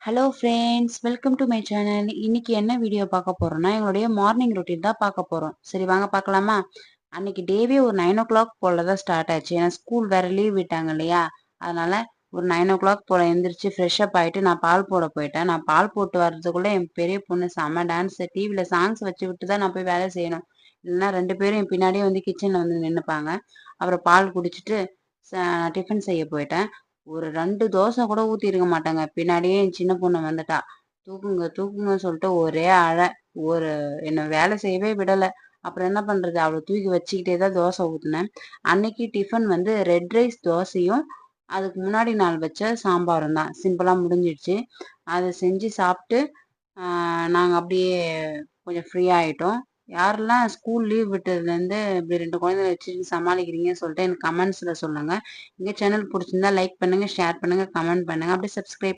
Hello friends, welcome to my channel. இன்னைக்கு என்ன video பார்க்க போறோம்னா, எங்களுடைய மார்னிங் ரொட்டீன் தான் பார்க்க போறோம். சரி வாங்க பார்க்கலாமா? அன்னைக்கு டேவே ஒரு 9 o'clock போல தான் ஸ்டார்ட் ஆச்சு. ஏன்னா ஸ்கூல் வேற லீவ் விட்டாங்க இல்லையா? அதனால ஒரு 9 o'clock போல எந்திரிச்சு ஃப்ரெஷ் அப் ஆயிட்டு நான் பால் போட போயிட்டேன். நான் பால் போட்டு வர்றதுக்குள்ள என் பெரிய பொண்ணு செம்ம டான்ஸ் டிவியில சாங்ஸ் வச்சு விட்டு தான் நான் போய் வேலை செய்யணும். இல்லைன்னா 2 பேரும் என் பின்னாடியே வந்து கிச்சன்ல வந்து நின்னுப்பாங்க. அப்புறம் பால் குடிச்சிட்டு டிஃபன் செய்ய போயிட்டேன். ஒரு 2 தோசை கூட ஊத்தியிருக்க மாட்டேங்க. பின்னாடியே என் சின்ன பொண்ணு வந்துட்டா. தூக்குங்க, தூக்குங்கன்னு சொல்லிட்டு ஒரே அழ. ஒரு என்ன வேலை செய்யவே விடல. அப்புறம் என்ன பண்றது? அவள தூக்கி வச்சுக்கிட்டே தான் தோசை ஊத்துனேன். அன்னைக்கு டிஃபன் வந்து ரெட் ரைஸ் தோசையும், அதுக்கு முன்னாடி நாள் வச்ச சாம்பாரும் தான். சிம்பிளா முடிஞ்சிடுச்சு. அத செஞ்சு சாப்ட்டு, ஆ நாங்க அப்படியே கொஞ்சம் ஃப்ரீ ஆயிட்டோம். யாரெல்லாம் ஸ்கூல் லீவ் விட்டதுலேருந்து இப்படி 2 குழந்தைகள வச்சுட்டு சமாளிக்கிறீங்கன்னு சொல்லிட்டு எனக்கு கமெண்ட்ஸ்ல சொல்லுங்க. எங்க சேனல் புடிச்சிருந்தா லைக் பண்ணுங்க, ஷேர் பண்ணுங்க, கமெண்ட் பண்ணுங்க. அப்படியே சப்ஸ்கிரைப்